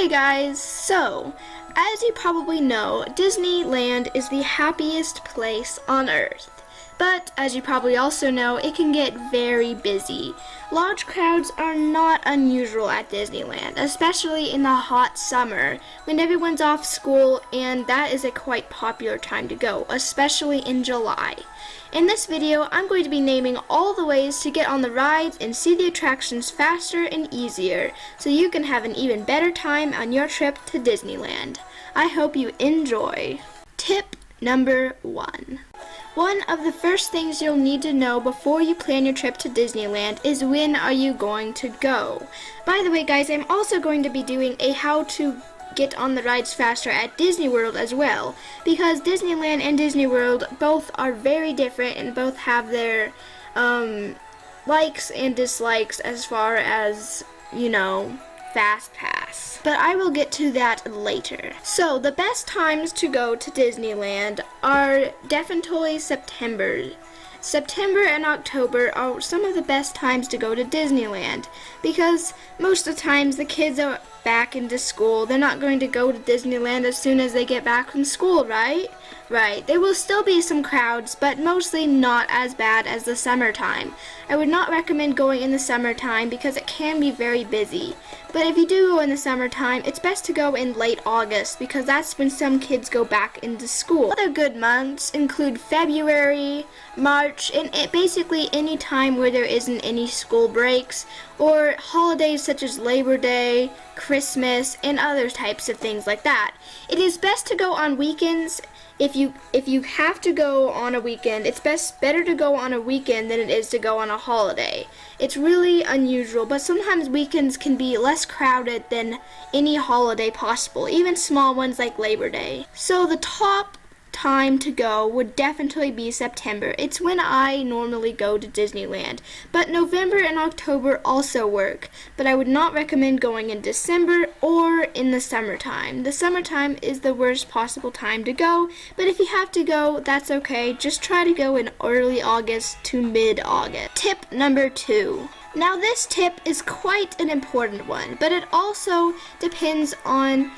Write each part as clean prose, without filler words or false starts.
Hey guys, so as you probably know, Disneyland is the happiest place on earth. But as you probably also know, it can get very busy. Large crowds are not unusual at Disneyland, especially in the hot summer when everyone's off school, and that is a quite popular time to go, especially in July. In this video, I'm going to be naming all the ways to get on the rides and see the attractions faster and easier, so you can have an even better time on your trip to Disneyland. I hope you enjoy. Tip number 1. One of the first things you'll need to know before you plan your trip to Disneyland is when are you going to go. By the way guys, I'm also going to be doing a how to get on the rides faster at Disney World as well, because Disneyland and Disney World both are very different and both have their likes and dislikes as far as, you know, Fast Pass. But I will get to that later. So the best times to go to Disneyland are definitely September. September and October are some of the best times to go to Disneyland because most of the times the kids are back into school. They're not going to go to Disneyland as soon as they get back from school, right? Right. There will still be some crowds, but mostly not as bad as the summertime. I would not recommend going in the summertime because it can be very busy. But if you do go in the summertime, it's best to go in late August because that's when some kids go back into school. Other good months include February, March, and basically any time where there isn't any school breaks, or holidays such as Labor Day, Christmas, and other types of things like that. It is best to go on weekends. If you have to go on a weekend, it's better to go on a weekend than it is to go on a holiday. It's really unusual, but sometimes weekends can be less crowded than any holiday possible, even small ones like Labor Day. So the top time to go would definitely be September. It's when I normally go to Disneyland, but November and October also work, but I would not recommend going in December or in the summertime. The summertime is the worst possible time to go, but if you have to go, that's okay. Just try to go in early August to mid-August. Tip number 2. Now this tip is quite an important one, but it also depends on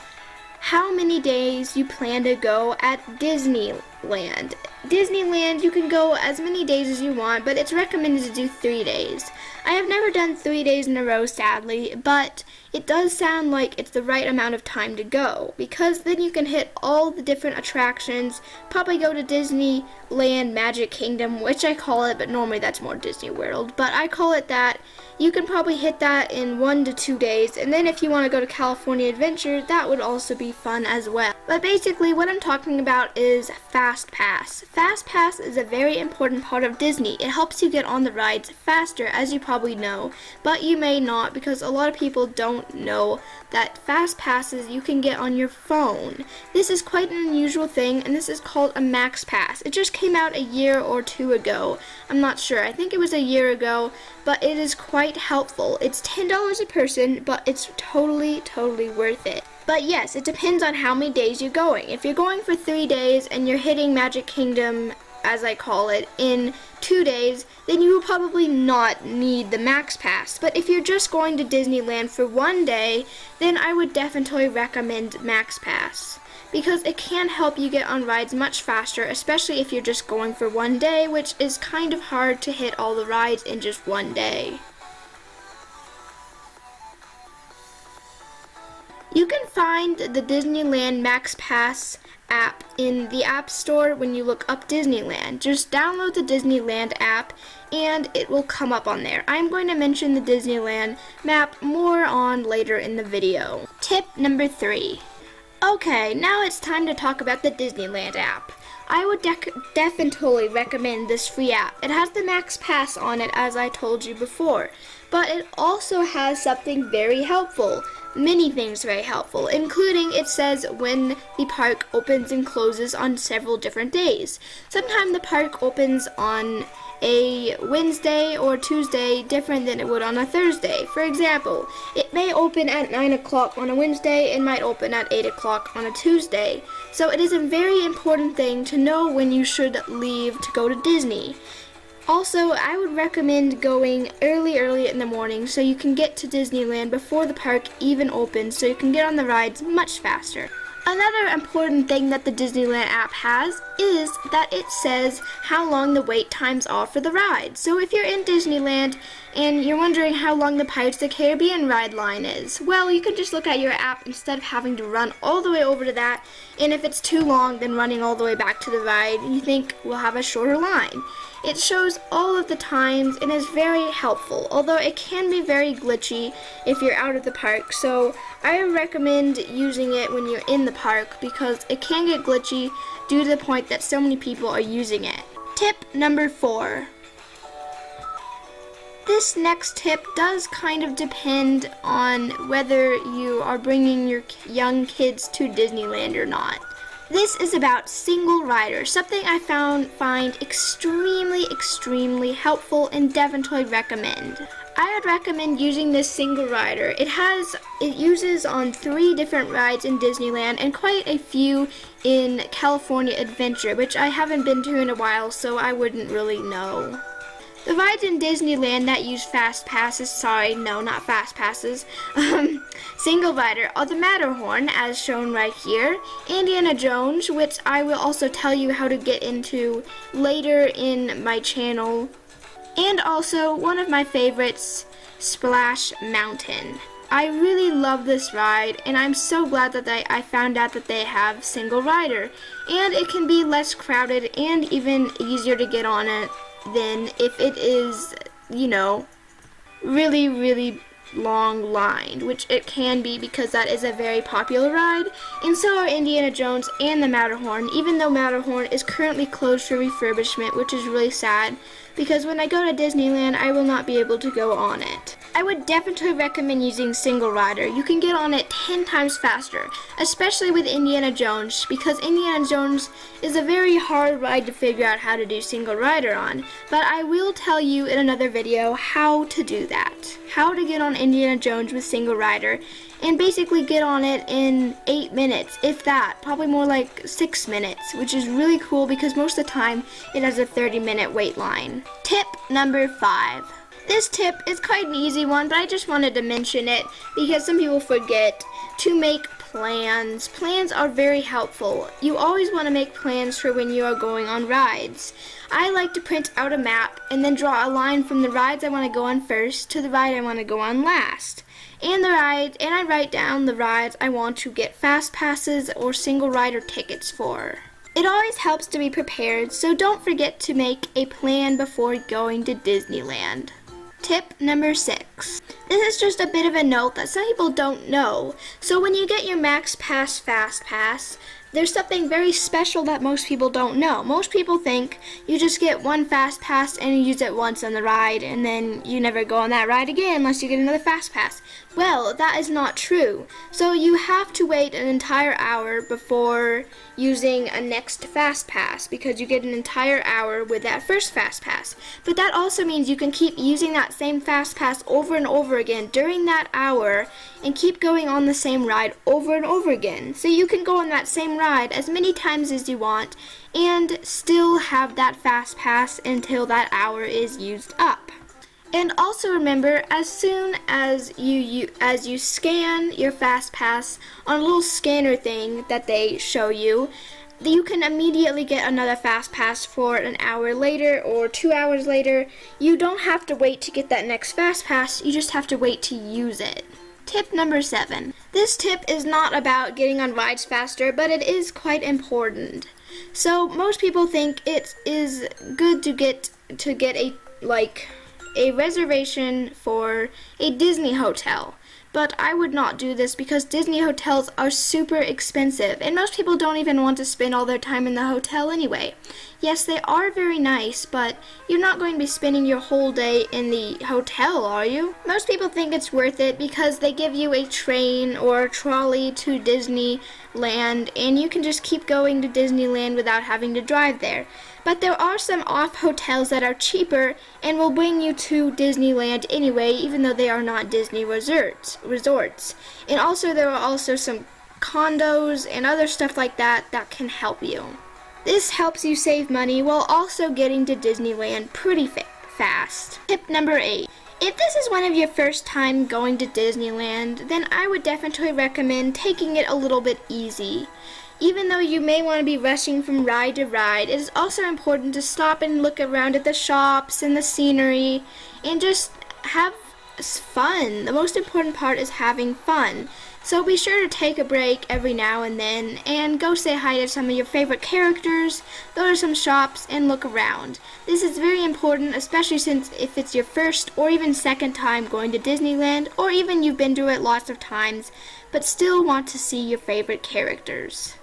how many days you plan to go at Disneyland. Disneyland, you can go as many days as you want, but it's recommended to do 3 days. I have never done 3 days in a row, sadly, but it does sound like it's the right amount of time to go, because then you can hit all the different attractions, probably go to Disneyland Magic Kingdom, which I call it, but normally that's more Disney World, but I call it that. You can probably hit that in 1 to 2 days, and then if you want to go to California Adventure, that would also be fun as well. But basically, what I'm talking about is Fast Pass. Fast Pass is a very important part of Disney. It helps you get on the rides faster, as you probably know, but you may not, because a lot of people don't know that Fast Passes you can get on your phone. This is quite an unusual thing, and this is called a Max Pass. It just came out a year or 2 ago. I'm not sure. I think it was a year ago, but it is quite helpful. It's $10 a person, but it's totally worth it. But yes, it depends on how many days you're going. If you're going for 3 days and you're hitting Magic Kingdom, as I call it, in 2 days, then you will probably not need the Max Pass. But if you're just going to Disneyland for 1 day, then I would definitely recommend Max Pass, because it can help you get on rides much faster, especially if you're just going for 1 day, which is kind of hard to hit all the rides in just 1 day. You can find the Disneyland Max Pass app in the App Store when you look up Disneyland. Just download the Disneyland app and it will come up on there. I'm going to mention the Disneyland map more on later in the video. Tip number 3. Okay, now it's time to talk about the Disneyland app. I would definitely recommend this free app. It has the Max Pass on it, as I told you before, but it also has something very helpful. Many things very helpful, including it says when the park opens and closes on several different days. Sometimes the park opens on a Wednesday or Tuesday different than it would on a Thursday. For example, it may open at 9 o'clock on a Wednesday and might open at 8 o'clock on a Tuesday. So it is a very important thing to know when you should leave to go to Disney. Also, I would recommend going early in the morning so you can get to Disneyland before the park even opens, so you can get on the rides much faster. Another important thing that the Disneyland app has is that it says how long the wait times are for the ride. So if you're in Disneyland and you're wondering how long the Pirates of the Caribbean ride line is, well, you can just look at your app instead of having to run all the way over to that. And if it's too long, then running all the way back to the ride, you think we'll have a shorter line. It shows all of the times and is very helpful, although it can be very glitchy if you're out of the park, so I recommend using it when you're in the park because it can get glitchy due to the point that so many people are using it. Tip number 4. This next tip does kind of depend on whether you are bringing your young kids to Disneyland or not. This is about single rider, something I find extremely helpful and definitely recommend. I would recommend using this single rider. It uses on 3 different rides in Disneyland and quite a few in California Adventure, which I haven't been to in a while, so I wouldn't really know. The rides in Disneyland that use fast passes, single rider are the Matterhorn, as shown right here, Indiana Jones, which I will also tell you how to get into later in my channel, and also one of my favorites, Splash Mountain. I really love this ride, and I'm so glad that I found out that they have single rider, and it can be less crowded and even easier to get on it than if it is, really long lined, which it can be because that is a very popular ride, and so are Indiana Jones and the Matterhorn, even though Matterhorn is currently closed for refurbishment, which is really sad, because when I go to Disneyland, I will not be able to go on it. I would definitely recommend using single rider. You can get on it 10 times faster, especially with Indiana Jones, because Indiana Jones is a very hard ride to figure out how to do single rider on, but I will tell you in another video how to do that. How to get on Indiana Jones with single rider, and basically get on it in 8 minutes, if that, probably more like 6 minutes, which is really cool because most of the time it has a 30-minute wait line. Tip number 5. This tip is quite an easy one, but I just wanted to mention it because some people forget to make plans. Plans are very helpful. You always want to make plans for when you are going on rides. I like to print out a map and then draw a line from the rides I want to go on first to the ride I want to go on last. And I write down the rides I want to get fast passes or single rider tickets for. It always helps to be prepared, so don't forget to make a plan before going to Disneyland. Tip number 6. This is just a bit of a note that some people don't know. So when you get your Max Pass Fast Pass, there's something very special that most people don't know. Most people think you just get one Fast Pass and you use it once on the ride and then you never go on that ride again unless you get another Fast Pass. Well, that is not true. So you have to wait an entire hour before using a next Fast Pass because you get an entire hour with that first Fast Pass. But that also means you can keep using that same Fast Pass over and over again during that hour and keep going on the same ride over and over again. So you can go on that same ride as many times as you want and still have that Fast Pass until that hour is used up. And also remember, as soon as you scan your Fast Pass on a little scanner thing that they show you, you can immediately get another Fast Pass for an hour later or 2 hours later. You don't have to wait to get that next Fast Pass, you just have to wait to use it. Tip number 7. This tip is not about getting on rides faster, but it is quite important. So most people think it is good to get a reservation for a Disney hotel. But I would not do this because Disney hotels are super expensive and most people don't even want to spend all their time in the hotel anyway. Yes, they are very nice, but you're not going to be spending your whole day in the hotel, are you? Most people think it's worth it because they give you a train or a trolley to Disneyland and you can just keep going to Disneyland without having to drive there. But there are some off hotels that are cheaper and will bring you to Disneyland anyway, even though they are not Disney resorts. And also there are also some condos and other stuff like that that can help you. This helps you save money while also getting to Disneyland pretty fast. Tip number 8. If this is one of your first time going to Disneyland, then I would definitely recommend taking it a little bit easy. Even though you may want to be rushing from ride to ride, it is also important to stop and look around at the shops and the scenery and just have fun. The most important part is having fun. So be sure to take a break every now and then and go say hi to some of your favorite characters, go to some shops, and look around. This is very important, especially since if it's your first or even second time going to Disneyland, or even you've been to it lots of times, but still want to see your favorite characters.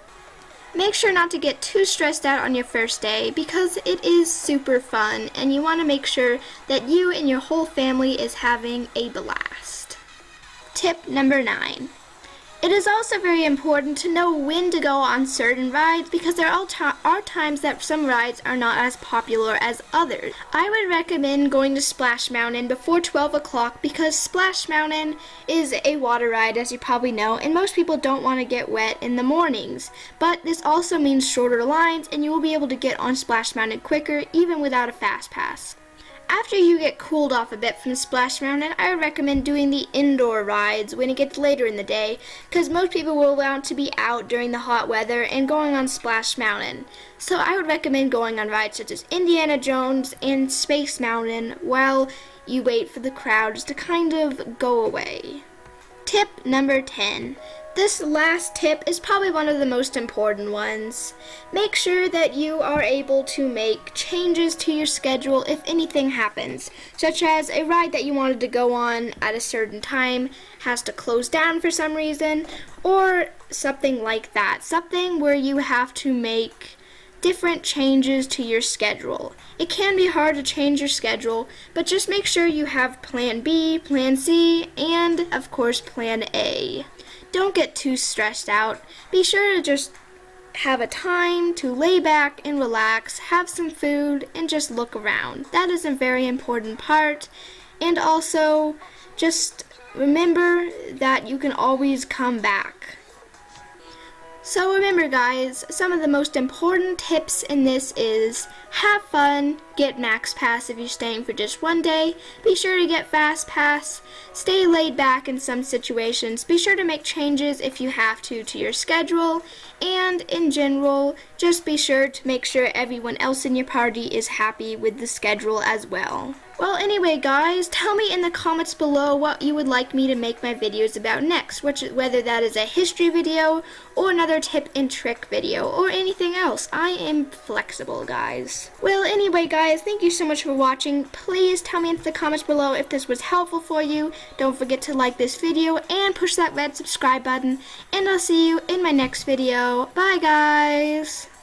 Make sure not to get too stressed out on your first day because it is super fun and you want to make sure that you and your whole family is having a blast. Tip number 9. It is also very important to know when to go on certain rides because there are times that some rides are not as popular as others. I would recommend going to Splash Mountain before 12 o'clock because Splash Mountain is a water ride, as you probably know, and most people don't want to get wet in the mornings. But this also means shorter lines and you will be able to get on Splash Mountain quicker even without a fast pass. After you get cooled off a bit from Splash Mountain, I would recommend doing the indoor rides when it gets later in the day, because most people will want to be out during the hot weather and going on Splash Mountain. So I would recommend going on rides such as Indiana Jones and Space Mountain while you wait for the crowds to kind of go away. Tip number 10. This last tip is probably one of the most important ones. Make sure that you are able to make changes to your schedule if anything happens, such as a ride that you wanted to go on at a certain time has to close down for some reason, or something like that. Something where you have to make different changes to your schedule. It can be hard to change your schedule, but just make sure you have plan B, plan C, and of course plan A. Don't get too stressed out. Be sure to just have a time to lay back and relax, have some food, and just look around. That is a very important part. And also, just remember that you can always come back. So remember guys, some of the most important tips in this is have fun, get Max Pass if you're staying for just one day, be sure to get Fast Pass, stay laid back in some situations, be sure to make changes if you have to your schedule, and in general, just be sure to make sure everyone else in your party is happy with the schedule as well. Well, anyway guys, tell me in the comments below what you would like me to make my videos about next, whether that is a history video or another tip and trick video or anything else. I am flexible, guys. Well, anyway guys, thank you so much for watching. Please tell me in the comments below if this was helpful for you. Don't forget to like this video and push that red subscribe button, and I'll see you in my next video. Bye guys!